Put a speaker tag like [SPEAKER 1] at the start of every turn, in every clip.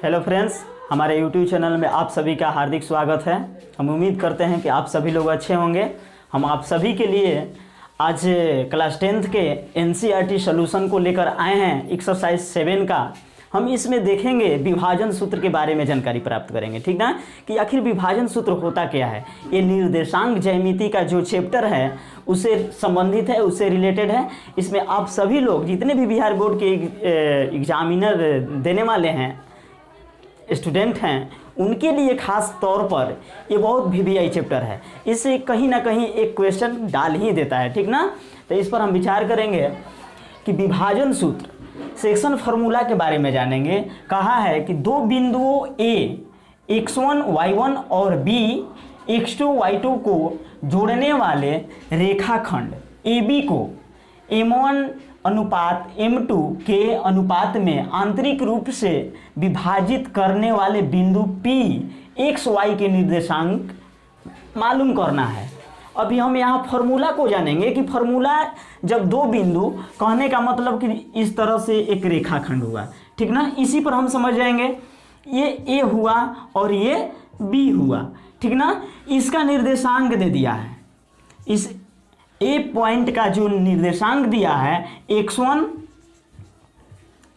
[SPEAKER 1] Hello friends, हमारे YouTube channel में आप सभी का हार्दिक स्वागत है। हम उम्मीद करते हैं कि आप सभी लोग अच्छे होंगे। हम आप सभी के लिए आज क्लास 10th के एनसीईआरटी सॉल्यूशन को लेकर आए हैं, एक्सरसाइज 7 का। हम इसमें देखेंगे विभाजन सूत्र के बारे में जानकारी प्राप्त करेंगे, ठीक ना, कि आखिर विभाजन सूत्र होता क्या है। ये निर्देशांक ज्यामिति का जो चैप्टर है उससे संबंधित है, उससे रिलेटेड है। इसमें आप सभी लोग जितने भी बिहार बोर्ड के एग्जामिनर देने वाले हैं, स्टूडेंट हैं, उनके लिए खास तौर पर ये बहुत वीवीआई चैप्टर है। इससे कहीं ना कहीं एक क्वेश्चन डाल ही देता है, ठीक ना। तो इस पर हम विचार करेंगे कि विभाजन सूत्र सेक्शन फार्मूला के बारे में जानेंगे। कहा है कि दो बिंदुओं A x1 y1 और B x2 y2 को जोड़ने वाले रेखाखंड AB को m1 अनुपात m2 के अनुपात में आंतरिक रूप से विभाजित करने वाले बिंदु P x y के निर्देशांक मालूम करना है। अभी हम यहाँ फार्मूला को जानेंगे कि फार्मूला जब दो बिंदु, कहने का मतलब कि इस तरह से एक रेखाखंड हुआ, ठीक ना, इसी पर हम समझ जाएंगे। ये A हुआ और ये B हुआ, ठीक ना। इसका निर्देशांक दे दिया है, इस A पॉइंट का जो निर्देशांक दिया है x1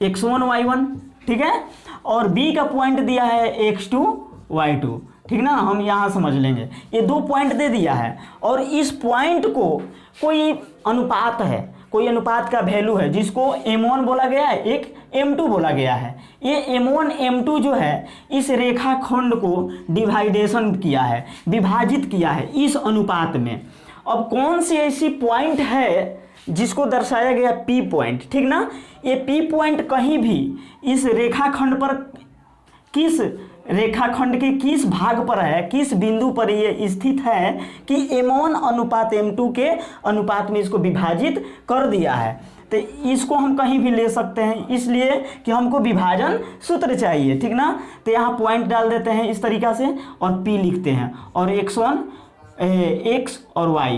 [SPEAKER 1] y1, ठीक है, और B का पॉइंट दिया है x2 y2, ठीक ना। हम यहाँ समझ लेंगे, ये दो पॉइंट दे दिया है और इस पॉइंट को कोई अनुपात है, कोई अनुपात का वैल्यू है जिसको m1 बोला गया है, एक m2 बोला गया है। ये m1 m2 जो है इस रेखाखंड को डिवाइडेशन किया है, विभाजित किया है इस अनुपात में। अब कौन सी ऐसी पॉइंट है जिसको दर्शाया गया P पॉइंट, ठीक ना। ये P पॉइंट कहीं भी इस रेखाखंड पर, किस रेखाखंड के किस भाग पर है, किस बिंदु पर ये स्थित है कि m1 अनुपात m2 के अनुपात में इसको विभाजित कर दिया है। तो इसको हम कहीं भी ले सकते हैं, इसलिए कि हमको विभाजन सूत्र चाहिए, ठीक ना। तो यहाँ पॉइंट डाल देते हैं इस तरीक़ा से और P लिखते हैं और x1 x और y,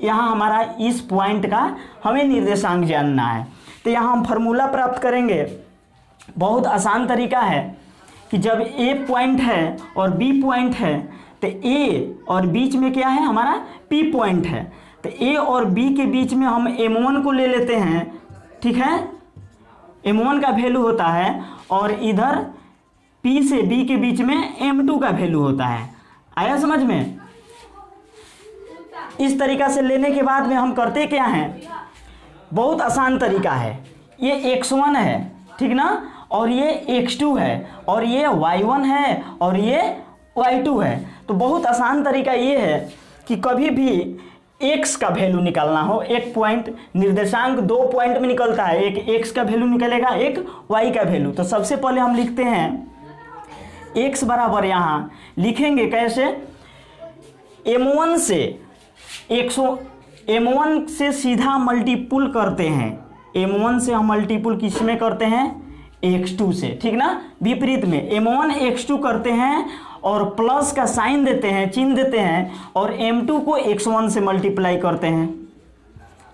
[SPEAKER 1] यहाँ हमारा इस पॉइंट का हमें निर्देशांक जानना है। तो यहाँ हम फार्मूला प्राप्त करेंगे। बहुत आसान तरीका है कि जब A पॉइंट है और B पॉइंट है तो A और बीच में क्या है, हमारा P पॉइंट है। तो A और B के बीच में हम m1 को ले लेते हैं, ठीक है, m1 का वैल्यू होता है और इधर P से B के बीच में m2 का वैल्यू होता है। आया समझ में। इस तरीका से लेने के बाद में हम करते क्या हैं, बहुत आसान तरीका है। ये x1 है, ठीक ना, और ये x2 है और ये y1 है और ये y2 है। तो बहुत आसान तरीका ये है कि कभी भी x का वैल्यू निकालना हो, एक पॉइंट, निर्देशांक दो पॉइंट में निकलता है, एक x का वैल्यू निकलेगा, एक y का वैल्यू। तो सबसे पहले हम लिखते हैं x बराबर, यहाँ लिखेंगे कैसे, m1 से m1 से सीधा मल्टीपुल करते हैं, m1 से हम मल्टीपुल किस में करते हैं, x2 से, ठीक ना। विपरीत में m1 x2 करते हैं और प्लस का साइन देते हैं, चिन्ह देते हैं, और m2 को x1 से मल्टीप्लाई करते हैं,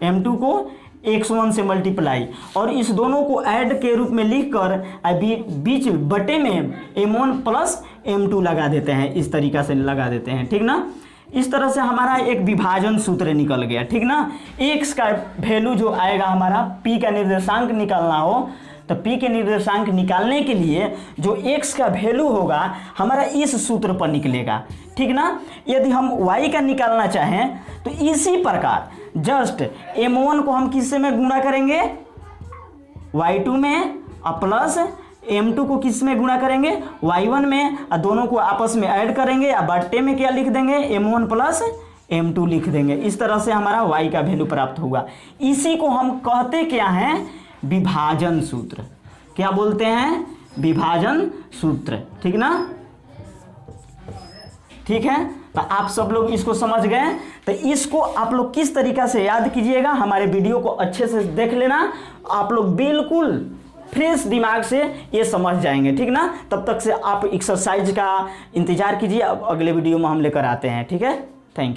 [SPEAKER 1] m2 को x1 से मल्टीप्लाई, और इस दोनों को ऐड के रूप में लिखकर अभी बीच बटे में m1 प्लस m2 लगा देते हैं, इस तरीक़ा से लगा देते हैं, ठीक ना। इस तरह से हमारा एक विभाजन सूत्र निकल गया, ठीक ना। x का वैल्यू जो आएगा, हमारा p का निर्देशांक निकालना हो तो p के निर्देशांक निकालने के लिए जो x का वैल्यू होगा हमारा इस सूत्र पर निकलेगा, ठीक ना। यदि हम y का निकालना चाहें तो इसी प्रकार जस्ट m1 को हम किससे में गुणा करेंगे, y2 में, और प्लस m2 को किस में गुणा करेंगे, y1 में, और दोनों को आपस में ऐड करेंगे या बट्टे में क्या लिख देंगे, m1 प्लस m2 लिख देंगे। इस तरह से हमारा y का वैल्यू प्राप्त होगा। इसी को हम कहते क्या हैं, विभाजन सूत्र। क्या बोलते हैं, विभाजन सूत्र, ठीक ना। ठीक है, तो आप सब लोग इसको समझ गए। तो इसको आप लोग किस तरीका से याद कीजिएगा, हमारे वीडियो को अच्छे से देख लेना, आप लोग बिल्कुल फ्रेश दिमाग से ये समझ जाएंगे, ठीक ना। तब तक से आप एक्सरसाइज का इंतजार कीजिए, अब अगले वीडियो में हम लेकर आते हैं, ठीक है। Thank you.